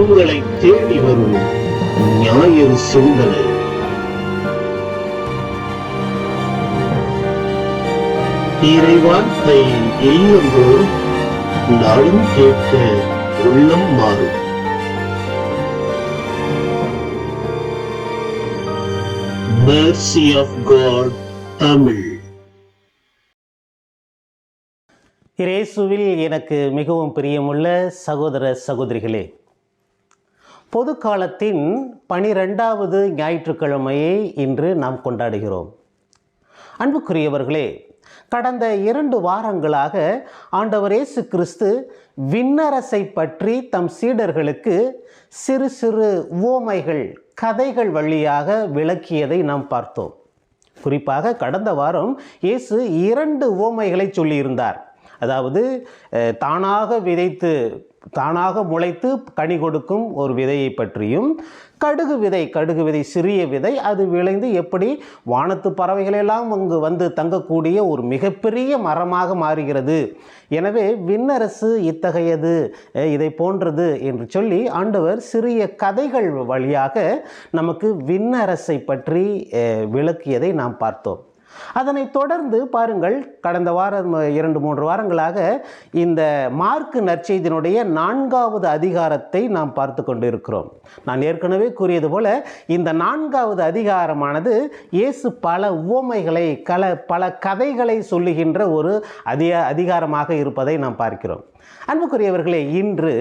உங்களை தேடி வரும் ஞாயிறு சிந்தனை. இறைவார்த்தை இல்லந்தோறும் நாளும் கேட்க உள்ளம் மாறும். Mercy of God Tamil. இயேசுவில் எனக்கு மிகவும் பிரியமுள்ள சகோதர சகோதரிகளே, பொது காலத்தின் 12வது ஞாயிற்றுக்கிழமையை இன்று நாம் கொண்டாடுகிறோம். அன்புக்குரியவர்களே, கடந்த 2 வாரங்களாக ஆண்டவர் இயேசு கிறிஸ்து விண்ணரசை பற்றி தம் சீடர்களுக்கு சிறு சிறு உவமைகள், கதைகள் வழியாக விளக்கியதை நாம் பார்த்தோம். குறிப்பாக கடந்த வாரம் இயேசு 2 உவமைகளை சொல்லியிருந்தார். அதாவது தானாக முளைத்து கனி கொடுக்கும் ஒரு விதையை பற்றியும், கடுகு விதை சிறிய விதை, அது விளைந்து எப்படி வானத்து பறவைகளெல்லாம் அங்கு வந்து தங்கக்கூடிய ஒரு மிகப்பெரிய மரமாக மாறுகிறது. எனவே விண்ணரசு இத்தகையது, இதை போன்றது என்று சொல்லி ஆண்டவர் சிறிய கதைகள் வழியாக நமக்கு விண்ணரசை பற்றி விளக்கியதை நாம் பார்த்தோம். அதனைத் தொடர்ந்து பாருங்கள், கடந்த வாரம் 2-3 வாரங்களாக இந்த மார்க்கு நற்செய்தியினுடைய 4வது அதிகாரத்தை நாம் பார்த்து கொண்டிருக்கிறோம். நான் ஏற்கனவே கூறியது போல இந்த 4வது அதிகாரமானது இயேசு பல உவமைகளை, பல கதைகளை சொல்லுகின்ற ஒரு அதிகாரமாக இருப்பதை நாம் பார்க்கிறோம். அன்புக்குரியவர்களே, இன்று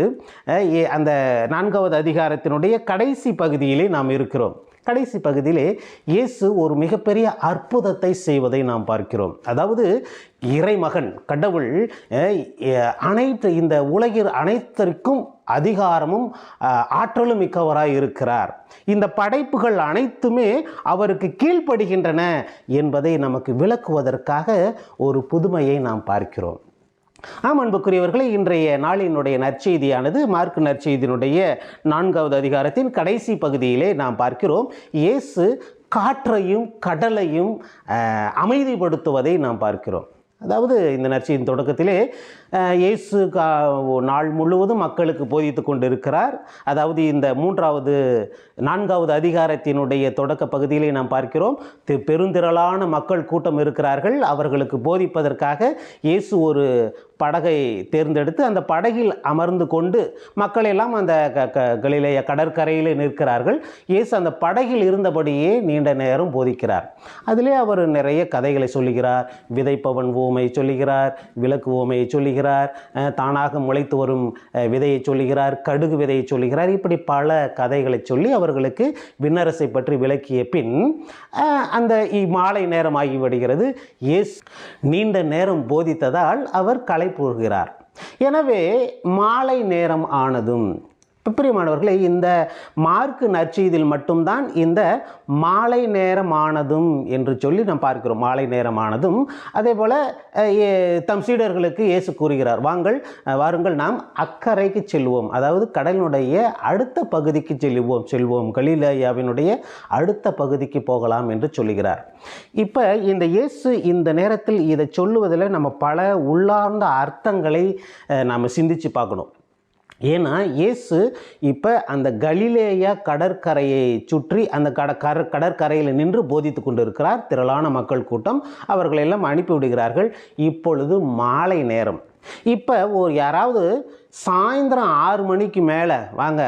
அந்த 4வது அதிகாரத்தினுடைய கடைசி பகுதியிலே நாம் இருக்கிறோம். கடைசி பகுதியிலே இயேசு ஒரு மிகப்பெரிய அற்புதத்தை செய்வதை நாம் பார்க்கிறோம். அதாவது இறைமகன் கடவுள் இந்த உலகில் அனைத்திற்கும் அதிகாரமும் ஆற்றலும் மிக்கவராய் இருக்கிறார். இந்த படைப்புகள் அனைத்துமே அவருக்கு கீழ்ப்படுகின்றன என்பதை நமக்கு விளக்குவதற்காக ஒரு புதுமையை நாம் பார்க்கிறோம். அன்புக்குரியவர்களே, இன்றைய நாளினுடைய நற்செய்தியானது மார்க்கு நற்செய்தியினுடைய 4வது அதிகாரத்தின் கடைசி பகுதியிலே நாம் பார்க்கிறோம். இயேசு காற்றையும் கடலையும் அமைதிப்படுத்துவதை நாம் பார்க்கிறோம். அதாவது இந்த நற்செய்தியின் தொடக்கத்திலே இயேசு நாள் முழுவதும் மக்களுக்கு போதித்து கொண்டிருக்கிறார். அதாவது இந்த 4வது அதிகாரத்தினுடைய தொடக்க பகுதியிலே நாம் பார்க்கிறோம், பெருந்திரளான மக்கள் கூட்டம் இருக்கிறார்கள். அவர்களுக்கு போதிப்பதற்காக இயேசு ஒரு படகை தேர்ந்தெடுத்து அந்த படகில் அமர்ந்து கொண்டு மக்கள் எல்லாம் அந்த கலிலேய கடற்கரையில் நிற்கிறார்கள். இயேசு அந்த படகில் இருந்தபடியே நீண்ட நேரம் போதிக்கிறார். அதிலே அவர் நிறைய கதைகளை சொல்லுகிறார். விதைப்பவன் உவமை சொல்லுகிறார், விளக்கு உவமையை சொல்லுகிறார், தானாக முளைத்து வரும் விதையை சொல்லுகிறார், கடுகு விதையை சொல்லுகிறார். இப்படி பல கதைகளை சொல்லி அவர்களுக்கு விண்ணரசை பற்றி விளக்கிய பின் அந்த மாலை நேரம் ஆகிவிடுகிறது. இயேசு நீண்ட நேரம் போதித்ததால் அவர் களைப்புறுகிறார். எனவே மாலை நேரம் ஆனதும், பிரியமானவர்களே, இந்த மார்க்கு நற்செய்தியில் மட்டும்தான் இந்த மாலை நேரமானதும் என்று சொல்லி நாம் பார்க்கிறோம். மாலை நேரமானதும் அதே போல் தம் சீடர்களுக்கு இயேசு கூறுகிறார், வாருங்கள் நாம் அக்கறைக்கு செல்வோம். அதாவது கடலினுடைய அடுத்த பகுதிக்கு செல்வோம், கலிலேயாவினுடைய அடுத்த பகுதிக்கு போகலாம் என்று சொல்லுகிறார். இப்போ இந்த இயேசு இந்த நேரத்தில் இதை சொல்லுவதில் நம்ம பல உள்ளார்ந்த அர்த்தங்களை நாம் சிந்தித்து பார்க்கணும். ஏன்னா இயேசு இப்போ அந்த கலிலேயா கடற்கரையை சுற்றி அந்த கடற்கரையில் நின்று போதித்து கொண்டு இருக்கிறார். திரளான மக்கள் கூட்டம், அவர்களெல்லாம் அனுப்பிவிடுகிறார்கள். இப்பொழுது மாலை நேரம். இப்போ யாராவது சாயந்தரம் 6 மணிக்கு மேலே வாங்க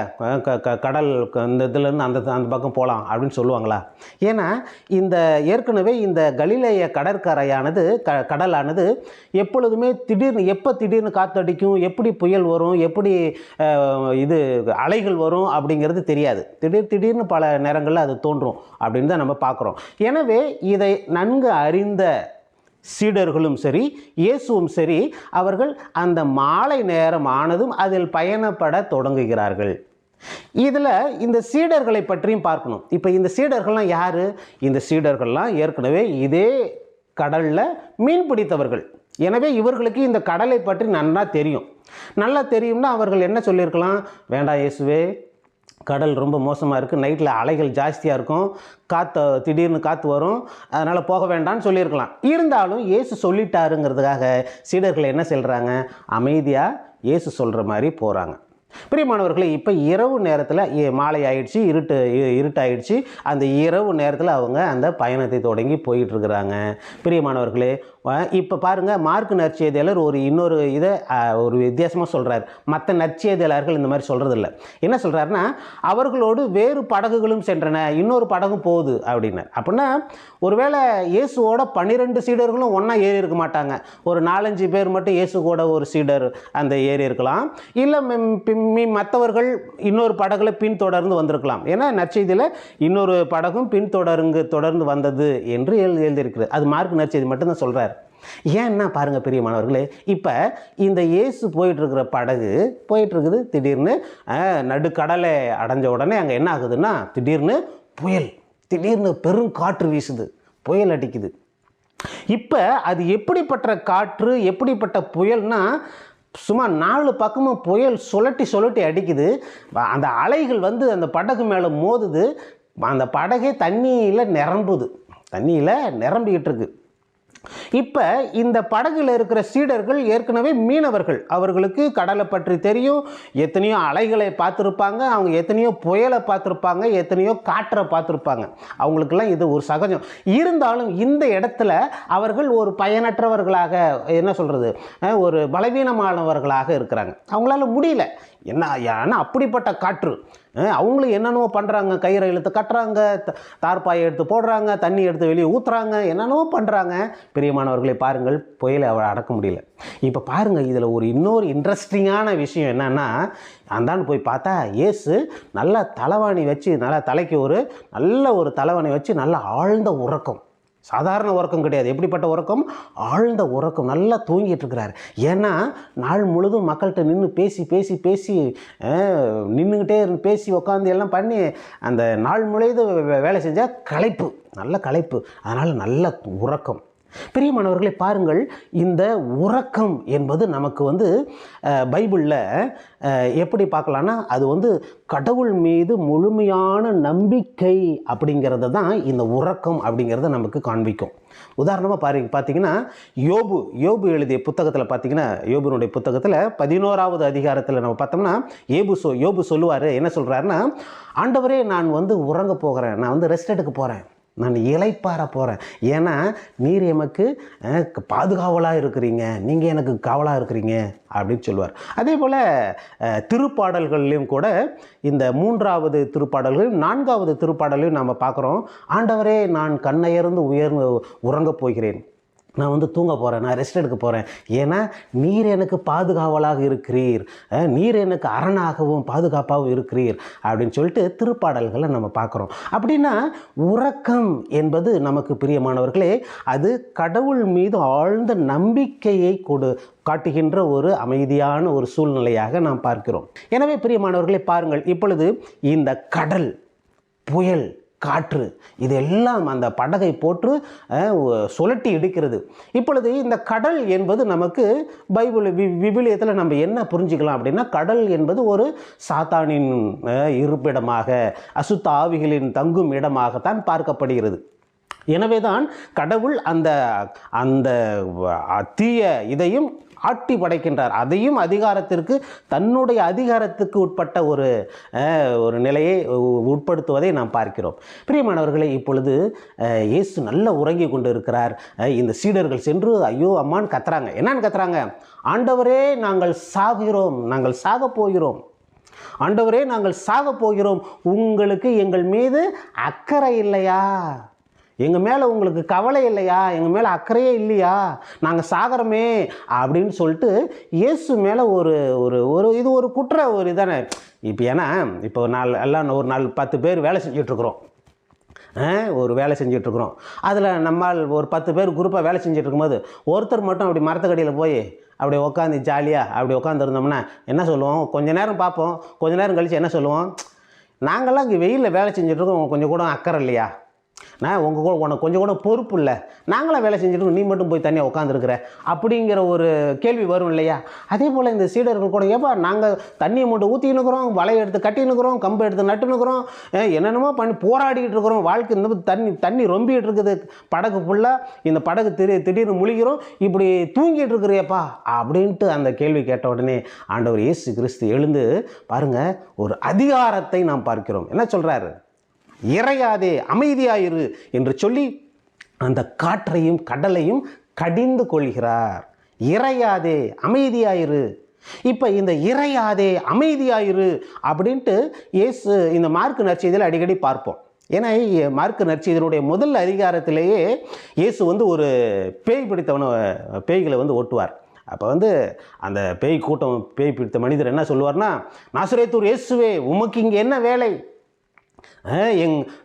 கடல் இந்த இதுலேருந்து அந்த பக்கம் போகலாம் அப்படின்னு சொல்லுவாங்களா? ஏன்னா ஏற்கனவே இந்த கலிலேய கடற்கரையானது கடலானது எப்பொழுதுமே திடீர்னு காற்றடிக்கும், எப்படி புயல் வரும், எப்படி அலைகள் வரும் அப்படிங்கிறது தெரியாது. திடீர்னு பல நேரங்களில் அது தோன்றும் அப்படின்னு தான் நம்ம பார்க்குறோம். எனவே இதை நன்கு அறிந்த சீடர்களும் சரி, இயேசுவும் சரி, அவர்கள் அந்த மாலை நேரம் ஆனதும் அதில் பயணப்பட தொடங்குகிறார்கள். இதில் இந்த சீடர்களை பற்றியும் பார்க்கணும். இப்போ இந்த சீடர்கள்லாம் யார்? இந்த சீடர்கள்லாம் ஏற்கனவே இதே கடலில் மீன் பிடித்தவர்கள். எனவே இவர்களுக்கு இந்த கடலை பற்றி நல்லா தெரியும்னா அவர்கள் என்ன சொல்லியிருக்கலாம்? வேண்டாம் இயேசுவே, கடல் ரொம்ப மோசமாக இருக்குது, நைட்டில் அலைகள் ஜாஸ்தியாக இருக்கும், திடீர்னு காற்று வரும், அதனால் போக வேண்டாம்னு சொல்லியிருக்கலாம். இருந்தாலும் இயேசு சொல்லிட்டாருங்கிறதுக்காக சீடர்கள் என்ன சொல்கிறாங்க? அமைதியாக இயேசு சொல்கிற மாதிரி போகிறாங்க. பிரியமானவர்களே, இப்போ இரவு நேரத்தில் மாலை ஆயிடுச்சு, இருட்டாயிடுச்சு. அந்த இரவு நேரத்தில் அவங்க அந்த பயணத்தை தொடங்கி போயிட்டுருக்குறாங்க. பிரியமானவர்களே, இப்போ பாருங்கள், மார்க் நற்செய்தியாளர் இன்னொரு இதை ஒரு வித்தியாசமாக சொல்கிறார். மற்ற நற்செய்தியாளர்கள் இந்த மாதிரி சொல்கிறதில்ல. என்ன சொல்கிறாருன்னா, அவர்களோடு வேறு படகுகளும் சென்றன, இன்னொரு படகும் போகுது அப்படின்னார். அப்படின்னா ஒருவேளை இயேசுவோட 12 சீடர்களும் ஒன்றா ஏறி இருக்க மாட்டாங்க. ஒரு 4-5 பேர் மட்டும் இயேசு கூட ஒரு சீடர் அந்த ஏறி இருக்கலாம். இல்லை மற்றவர்கள் இன்னொரு படகுல பின்தொடர்ந்து வந்திருக்கலாம். ஏன்னா நற்செய்தியில் இன்னொரு படகும் தொடர்ந்து வந்தது என்று எழுதியிருக்கிறது. அது மார்க் நற்செய்தி மட்டும்தான் சொல்கிறார். ஏன்னா பாருங்கள் பிரியமானவர்களே, இப்போ இந்த இயேசு போயிட்டுருக்கிற படகு போயிட்டுருக்குது. திடீர்னு நடுக்கடலை அடைஞ்ச உடனே அங்கே என்ன ஆகுதுன்னா, திடீர்னு புயல், திடீர்னு பெரும் காற்று வீசுது, புயல் அடிக்குது. இப்போ அது எப்படிப்பட்ட காற்று, எப்படிப்பட்ட புயல்னா, சும்மா 4 பக்கமும் புயல் சுழட்டி அடிக்குது. அந்த அலைகள் அந்த படகு மேலே மோதுது. அந்த படகே தண்ணியில் நிரம்பிக்கிட்டு இருக்கு. இப்போ இந்த படகுல இருக்கிற சீடர்கள் ஏற்கனவே மீனவர்கள். அவர்களுக்கு கடலை பற்றி தெரியும். எத்தனையோ அலைகளை பார்த்துருப்பாங்க, அவங்க எத்தனையோ புயலை பார்த்துருப்பாங்க, எத்தனையோ காற்றை பார்த்துருப்பாங்க. அவங்களுக்கெல்லாம் இது ஒரு சகஜம். இருந்தாலும் இந்த இடத்துல அவர்கள் ஒரு பயனற்றவர்களாக, என்ன சொல்கிறது, ஒரு பலவீனமானவர்களாக இருக்கிறாங்க. அவங்களால முடியல. ஏன்னா அப்படிப்பட்ட காற்று. அவங்களும் என்னென்னவோ பண்ணுறாங்க. கயிறை இழுத்து கட்டுறாங்க, தார்பாயை எடுத்து போடுறாங்க, தண்ணி எடுத்து வெளியே ஊற்றுறாங்க, என்னென்னவோ பண்ணுறாங்க. பிரியமானவர்களை பாருங்கள், புயலை அவளை அடக்க முடியல. இப்போ பாருங்கள், இதில் இன்னொரு இன்ட்ரெஸ்டிங்கான விஷயம் என்னென்னா, அந்தான்னு போய் பார்த்தா இயேசு நல்லா தலைவாணி வச்சு, நல்லா தலைக்கு நல்ல ஒரு தலைவாணி வச்சு நல்ல ஆழ்ந்த உறக்கம். சாதாரண உறக்கம் கிடையாது. எப்படிப்பட்ட உறக்கம்? ஆழ்ந்த உறக்கம். நல்லா தூங்கிட்டு இருக்கிறார். ஏன்னா நாள் முழுதும் மக்கள்கிட்ட நின்று பேசி நின்றுக்கிட்டே பேசி உட்காந்து எல்லாம் பண்ணி அந்த நாள் முழுதும் வேலை செஞ்சால் களைப்பு, நல்ல களைப்பு. அதனால் நல்ல உறக்கம். பிரியமானவர்களை பாருங்கள், இந்த உறக்கம் என்பது நமக்கு பைபிளில் எப்படி பார்க்கலான்னா, அது கடவுள் மீது முழுமையான நம்பிக்கை அப்படிங்கிறத தான் இந்த உறக்கம் அப்படிங்கிறத நமக்கு காண்பிக்கும். உதாரணமாக பார்த்தீங்கன்னா, யோபு எழுதிய புத்தகத்தில் பார்த்தீங்கன்னா, யோபுனுடைய புத்தகத்தில் 11வது அதிகாரத்தில் நம்ம பார்த்தோம்னா, யோபு சொல்லுவார். என்ன சொல்கிறாருன்னா, ஆண்டவரே, நான் உறங்க போகிறேன், நான் ரெஸ்ட் எடுக்க போகிறேன், நான் இளைப்பாற போகிறேன். ஏன்னா நீர் எமக்கு பாதுகாவலாக இருக்கிறீங்க, நீங்கள் எனக்கு காவலாக இருக்கிறீங்க அப்படின்னு சொல்லுவார். அதே போல் திருப்பாடல்கள்லையும் கூட, இந்த 3வது திருப்பாடல்களையும் 4வது திருப்பாடலையும் நம்ம பார்க்குறோம். ஆண்டவரே, நான் கண்ணையர்ந்து உறங்கப் போகிறேன், நான் தூங்க போகிறேன், நான் ரெஸ்ட் எடுக்க போகிறேன். ஏன்னா நீர் எனக்கு பாதுகாவலாக இருக்கிறீர், நீர் எனக்கு அரணாகவும் பாதுகாப்பாகவும் இருக்கிறீர் அப்படின்னு சொல்லிட்டு திருப்பாடல்களை நம்ம பார்க்குறோம். அப்படின்னா உறக்கம் என்பது நமக்கு பிரியமானவர்களே, அது கடவுள் மீது ஆழ்ந்த நம்பிக்கையை காட்டுகின்ற ஒரு அமைதியான ஒரு சூழ்நிலையாக நாம் பார்க்கிறோம். எனவே பிரியமானவர்களே பாருங்கள், இப்பொழுது இந்த கடல், புயல், காற்று இதெல்லாம் அந்த படகை போட்டு சுழட்டி எடுக்கிறது. இப்பொழுது இந்த கடல் என்பது நமக்கு விவிலியத்தில் நம்ம என்ன புரிஞ்சுக்கலாம் அப்படின்னா, கடல் என்பது ஒரு சாத்தானின் இருப்பிடமாக, அசுத்த ஆவிகளின் தங்கும் இடமாகத்தான் பார்க்கப்படுகிறது. எனவே தான் கடவுள் அந்த அந்த தீய இதையும் ஆட்டி படைக்கின்றார். அதையும் அதிகாரத்திற்கு, தன்னுடைய அதிகாரத்துக்கு உட்பட்ட ஒரு நிலையை உட்படுத்துவதை நாம் பார்க்கிறோம். பிரியமானவர்களை, இப்பொழுது இயேசு நல்ல உறங்கி கொண்டு இருக்கிறார். இந்த சீடர்கள் சென்று ஐயோ அம்மான்னு கத்துறாங்க. என்னன்னு கத்துறாங்க? ஆண்டவரே, நாங்கள் சாகிறோம், நாங்கள் சாக போகிறோம், ஆண்டவரே, நாங்கள் சாக போகிறோம், உங்களுக்கு எங்கள் மீது அக்கறை இல்லையா? எங்கள் மேலே உங்களுக்கு கவலை இல்லையா? எங்கள் மேலே அக்கறையே இல்லையா? நாங்கள் சாகிறோமே அப்படின்னு சொல்லிட்டு இயேசு மேலே இது ஒரு குற்ற ஒரு இதானே. இப்போ ஏன்னா இப்போ எல்லாம் ஒரு 10 பேர் வேலை செஞ்சிட்ருக்குறோம், வேலை செஞ்சிட்ருக்குறோம். அதில் நம்மால் ஒரு 10 பேர் குரூப்பாக வேலை செஞ்சுட்டு இருக்கும்போது ஒருத்தர் மட்டும் அப்படி மரத்துக்கடியில் போய் அப்படி உட்காந்து ஜாலியாக அப்படி உட்காந்துருந்தோம்னா என்ன சொல்லுவோம்? கொஞ்ச நேரம் பார்ப்போம், கொஞ்ச நேரம் கழித்து என்ன சொல்லுவோம்? நாங்கள்லாம் இங்கே வெயிலில் வேலை செஞ்சிட்ருக்கோம், கொஞ்சம் கூட அக்கறை இல்லையா? நான் உனக்கு கொஞ்சம் கூட பொறுப்பு இல்லை, நாங்களாம் வேலை செஞ்சுட்டு நீ மட்டும் போய் தனியாக உட்காந்துருக்குற அப்படிங்கிற ஒரு கேள்வி வரும் இல்லையா? அதே போல் இந்த சீடர்கள் கூட, ஏப்பா நாங்கள் தண்ணியை மட்டும் ஊற்றினுக்கிறோம், வலையை எடுத்து கட்டினுக்கிறோம், கம்பை எடுத்து நட்டுனுக்கிறோம், என்னென்னமோ பண்ணி போராடிக்கிட்டு இருக்கிறோம், வாழ்க்கை இந்த தண்ணி ரொம்பிக்கிட்டு இருக்குது படகு ஃபுல்லாக, இந்த படகு திடீர்னு முழிக்கிறோம், இப்படி தூங்கிட்டு இருக்கிறியப்பா அப்படின்ட்டு அந்த கேள்வி கேட்ட உடனே ஆண்டவர் இயேசு கிறிஸ்து எழுந்து பாருங்கள், ஒரு அதிகாரத்தை நாம் பார்க்கிறோம். என்ன சொல்கிறாரு? இறையாதே அமைதியாயிரு என்று சொல்லி அந்த காற்றையும் கடலையும் கடிந்து கொள்கிறார். இறையாதே அமைதியாயிரு. இப்போ இந்த இறையாதே அமைதியாயிரு அப்படின்ட்டு இயேசு இந்த மார்க்கு நற்செய்தியில் அடிக்கடி பார்ப்போம். ஏன்னா மார்க்கு நற்செய்தியினுடைய முதல் அதிகாரத்திலேயே இயேசு ஒரு பேய் பேய்களை ஓட்டுவார். அப்போ அந்த பேய் பிடித்த மனிதர் என்ன சொல்லுவார்னா, நாசரேத்தூர் இயேசுவே, உமக்கு இங்கே என்ன வேலை?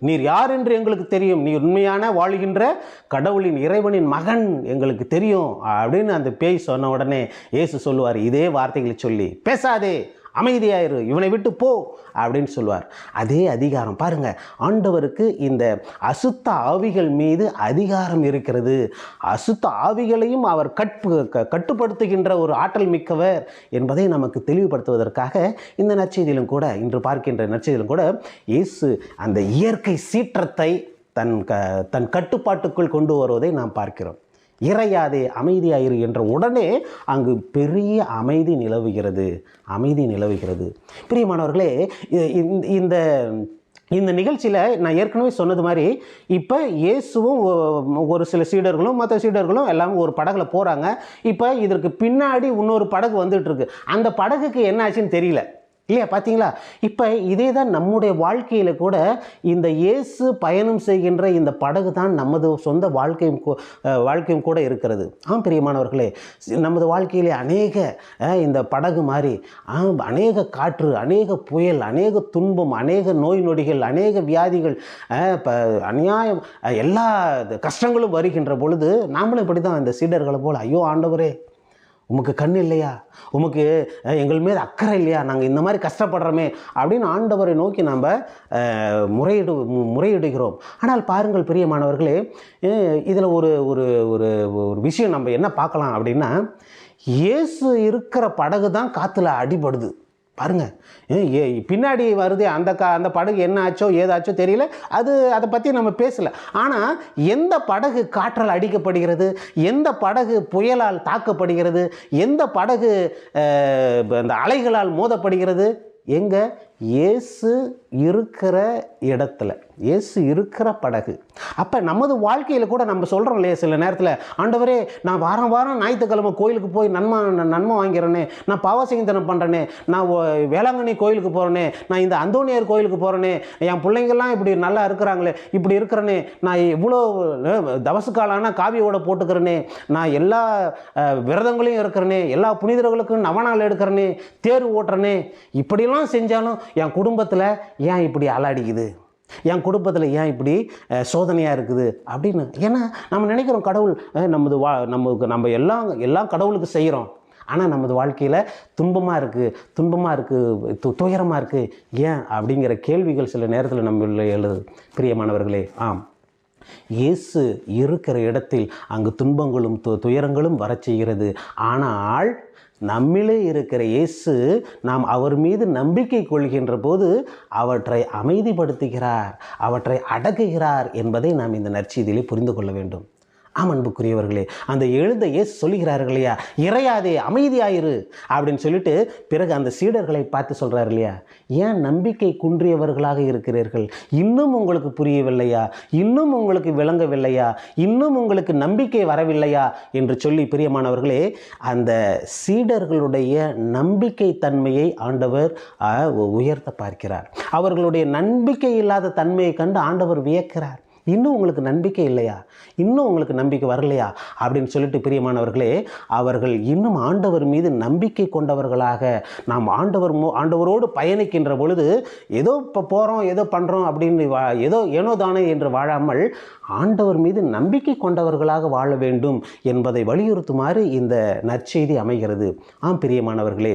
நீர் யார் என்று எங்களுக்கு தெரியும், நீ உண்மையான வாழ்கின்ற கடவுளின் இறைவனின் மகன் எங்களுக்கு தெரியும் அப்படின்னு அந்த பேய் சொன்ன உடனே இயேசு சொல்லுவார், இதே வார்த்தைகளை சொல்லி, பேசாதே, அமைதியாயிரு, இவனை விட்டு போ அப்படின்னு சொல்லுவார். அதே அதிகாரம் பாருங்க, ஆண்டவருக்கு இந்த அசுத்த ஆவிகள் மீது அதிகாரம் இருக்கிறது. அசுத்த ஆவிகளையும் அவர் கட்டுப்படுத்துகின்ற ஒரு ஆற்றல் மிக்கவர் என்பதை நமக்கு தெளிவுபடுத்துவதற்காக இந்த நற்செய்தியிலும் கூட, இன்று பார்க்கின்ற நற்செய்தியிலும் கூட இயேசு அந்த இயற்கை சீற்றத்தை தன் கட்டுப்பாட்டுக்குள் கொண்டு வருவதை நாம் பார்க்கிறோம். இறையாதே அமைதியாயிரு என்ற உடனே அங்கு பெரிய அமைதி நிலவுகிறது. பிரியமானவர்களே, இந்த நிகழ்ச்சியில் நான் ஏற்கனவே சொன்னது மாதிரி இப்போ இயேசுவும் ஒரு சில சீடர்களும் மற்ற சீடர்களும் எல்லாமே ஒரு படகுல போகிறாங்க. இப்போ இதற்கு பின்னாடி இன்னொரு படகு வந்துட்டுருக்கு. அந்த படகுக்கு என்ன ஆச்சுன்னு தெரியல இல்லையா? பார்த்தீங்களா? இப்போ இதே தான் நம்முடைய வாழ்க்கையில் கூட இந்த இயேசு பயணம் செய்கின்ற இந்த படகு தான் நமது சொந்த வாழ்க்கையும் கூட இருக்கிறது. பிரியமானவர்களே, நமது வாழ்க்கையிலே அநேக இந்த படகு மாதிரி அநேக காற்று, அநேக புயல், அநேக துன்பம், அநேக நோய் நொடிகள், அநேக வியாதிகள், அநியாயம், எல்லா கஷ்டங்களும் வருகின்ற பொழுது நாமளும் இப்படி தான் இந்த சீடர்களை போல், ஐயோ ஆண்டவரே, உமக்கு கண் இல்லையா, உமக்கு எங்கள் மீது அக்கறை இல்லையா, நாங்கள் இந்த மாதிரி கஷ்டப்படுறோமே அப்படின்னு ஆண்டவரை நோக்கி நாம் முறையிடுகிறோம். ஆனால் பாருங்கள் பிரியமானவர்களே, இதில் ஒரு ஒரு ஒரு விஷயம் நம்ம என்ன பார்க்கலாம் அப்படின்னா, இயேசு இருக்கிற படகு தான் காற்றுல அடிபடுது. பாருங்க, பின்னாடி வருது அந்த படகு என்ன ஆச்சோ ஏதாச்சோ தெரியல, அதை பற்றி நம்ம பேசலை. ஆனால் எந்த படகு காற்றால் அடிக்கப்படுகிறது, எந்த படகு புயலால் தாக்கப்படுகிறது, எந்த படகு அந்த அலைகளால் மோதப்படுகிறது? எங்க? இயேசு இருக்கிற இடத்துல, இயேசு இருக்கிற படகு. அப்போ நமது வாழ்க்கையில் கூட நம்ம சொல்கிறோம் இல்லையா, சில நேரத்தில், ஆண்டவரே நான் வாரம் ஞாயிற்றுக்கிழமை கோயிலுக்கு போய் நன்மை வாங்கிறேனே, நான் பாவசிங்கத்தனம் பண்ணுறேனே, நான் வேளாங்கண்ணி கோயிலுக்கு போகிறேனே, நான் இந்த அந்தோனியார் கோயிலுக்கு போகிறேனே, என் பிள்ளைங்கள்லாம் இப்படி நல்லா இருக்கிறாங்களே, இப்படி இருக்கிறேனே, நான் இவ்வளோ தவசுக்காலான காவியோட போட்டுக்கிறேனே, நான் எல்லா விரதங்களையும் இருக்கிறேனே, எல்லா புனிதர்களுக்கும் நவநாள் எடுக்கிறேனே, தேர் ஓட்டுறேனே, இப்படிலாம் செஞ்சாலும் என் குடும்பத்தில் ஏன் இப்படி அலாடிக்குது, என் குடும்பத்தில் ஏன் இப்படி சோதனையாக இருக்குது அப்படின்னு. ஏன்னா நம்ம நினைக்கிறோம் கடவுள் நம்ம எல்லாம் கடவுளுக்கு செய்கிறோம், ஆனால் நமது வாழ்க்கையில் துன்பமாக இருக்குது, துயரமாக இருக்குது, ஏன் அப்படிங்கிற கேள்விகள் சில நேரத்தில் நம்ம எழுது. பிரியமானவர்களே, இயேசு இருக்கிற இடத்தில் அங்கு துன்பங்களும் துயரங்களும் வரச் செய்கிறது. ஆனால் நம்மிலே இருக்கிற இயேசு நாம் அவர் மீது நம்பிக்கை கொள்கின்ற போது அவற்றை அமைதிப்படுத்துகிறார், அவற்றை அடக்குகிறார் என்பதை நாம் இந்த நற்செய்தியிலே புரிந்து கொள்ள வேண்டும். அன்புக்குரியவர்களே, அந்த எழுத இயேசு சொல்லுகிறார்கள் இல்லையா, இறையாதே அமைதியாயிரு அப்படின்னு சொல்லிட்டு பிறகு அந்த சீடர்களை பார்த்து சொல்கிறார் இல்லையா, ஏன் நம்பிக்கை குன்றியவர்களாக இருக்கிறீர்கள், இன்னும் உங்களுக்கு புரியவில்லையா, இன்னும் உங்களுக்கு விளங்கவில்லையா, இன்னும் உங்களுக்கு நம்பிக்கை வரவில்லையா என்று சொல்லி, பிரியமானவர்களே, அந்த சீடர்களுடைய நம்பிக்கை தன்மையை ஆண்டவர் உயர்த்த பார்க்கிறார். அவர்களுடைய நம்பிக்கை இல்லாத தன்மையை கண்டு ஆண்டவர் வியக்கிறார். இன்னும் உங்களுக்கு நம்பிக்கை இல்லையா, இன்னும் உங்களுக்கு நம்பிக்கை வரலையா அப்படின்னு சொல்லிட்டு, பிரியமானவர்களே, அவர்கள் இன்னும் ஆண்டவர் மீது நம்பிக்கை கொண்டவர்களாக நாம் ஆண்டவரோடு பயணிக்கின்ற பொழுது ஏதோ இப்போ போகிறோம், ஏதோ பண்ணுறோம் அப்படின்னு ஏனோ தானே என்று வாழாமல் ஆண்டவர் மீது நம்பிக்கை கொண்டவர்களாக வாழ வேண்டும் என்பதை வலியுறுத்துமாறு இந்த நற்செய்தி அமைகிறது. பிரியமானவர்களே,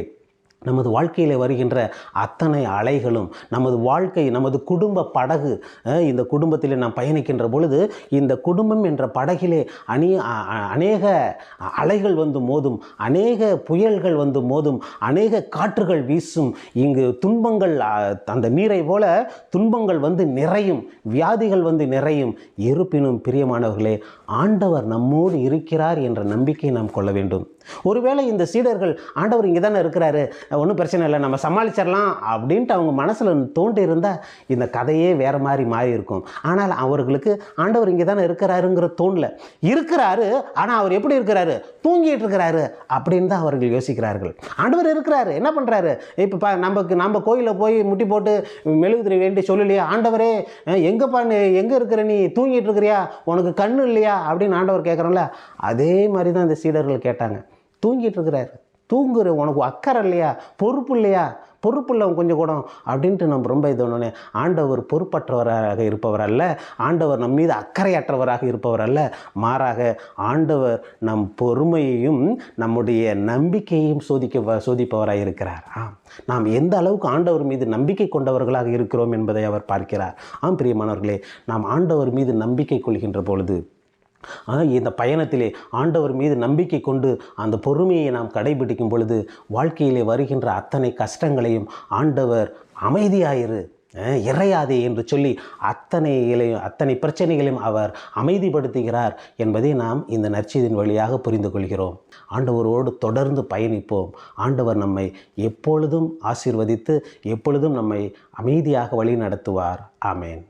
நமது வாழ்க்கையில் வருகின்ற அத்தனை அலைகளும் நமது வாழ்க்கை, நமது குடும்ப படகு, இந்த குடும்பத்தில் நாம் பயணிக்கின்ற பொழுது இந்த குடும்பம் என்ற படகிலே அநேக அலைகள் வந்து மோதும், அநேக புயல்கள் வந்து மோதும், அநேக காற்றுகள் வீசும். இங்கு துன்பங்கள் அந்த நீரை போல துன்பங்கள் வந்து நிறையும், வியாதிகள் வந்து நிறையும். இருப்பினும் பிரியமானவர்களே, ஆண்டவர் நம்மோடு இருக்கிறார் என்ற நம்பிக்கை நாம் கொள்ள வேண்டும். ஒருவேளை இந்த சீடர்கள் ஆண்டவர் இங்கே தானே இருக்கிறாரு, ஒன்றும் பிரச்சனை இல்லை, நம்ம சமாளிச்சிடலாம் அப்படின்ட்டு அவங்க மனசில் தோண்டி இருந்தால் இந்த கதையே வேறு மாதிரி மாறி இருக்கும். ஆனால் அவர்களுக்கு ஆண்டவர் இங்கே தானே இருக்கிறாருங்கிற தோணல. இருக்கிறாரு, ஆனால் அவர் எப்படி இருக்கிறாரு? தூங்கிட்டு இருக்கிறாரு அப்படின்னு தான் அவர்கள் யோசிக்கிறார்கள். ஆண்டவர் இருக்கிறாரு, என்ன பண்ணுறாரு? இப்போ நம்ம கோயிலில் போய் முட்டி போட்டு மெழுகுதிரி வேண்டி சொல்லலையா, ஆண்டவரே எங்கேப்பா எங்கே இருக்கிற, நீ தூங்கிட்டு இருக்கிறியா, உனக்கு கண்ணு இல்லையா அப்படின்னு ஆண்டவர் கேட்குறோம்ல. அதே மாதிரி தான் இந்த சீடர்கள் கேட்டாங்க. தூங்கிட்டு இருக்கிறாரு, தூங்குற, உனக்கு அக்கறை இல்லையா, பொறுப்பு இல்லையா, பொறுப்பு இல்லை கொஞ்சம் கூட அப்படின்ட்டு நம்ம ரொம்ப இதோடனே, ஆண்டவர் பொறுப்பற்றவராக இருப்பவர் அல்ல, ஆண்டவர் நம் மீது அக்கறையற்றவராக இருப்பவர் அல்ல, மாறாக ஆண்டவர் நம் பொறுமையையும் நம்முடைய நம்பிக்கையையும் சோதிப்பவராக இருக்கிறார். நாம் எந்த அளவுக்கு ஆண்டவர் மீது நம்பிக்கை கொண்டவர்களாக இருக்கிறோம் என்பதை அவர் பார்க்கிறார். பிரியமானவர்களே, நாம் ஆண்டவர் மீது நம்பிக்கை கொள்கின்ற பொழுது, இந்த பயணத்திலே ஆண்டவர் மீது நம்பிக்கை கொண்டு அந்த பொறுமையை நாம் கடைபிடிக்கும் பொழுது வாழ்க்கையிலே வருகின்ற அத்தனை கஷ்டங்களையும் ஆண்டவர் அமைதியாயிரு, இறையாதே என்று சொல்லி அத்தனை பிரச்சனைகளையும் அவர் அமைதிப்படுத்துகிறார் என்பதை நாம் இந்த நற்செய்தியின் வழியாக புரிந்து கொள்கிறோம். ஆண்டவரோடு தொடர்ந்து பயணிப்போம். ஆண்டவர் நம்மை எப்பொழுதும் ஆசீர்வதித்து எப்பொழுதும் நம்மை அமைதியாக வழி நடத்துவார். ஆமேன்.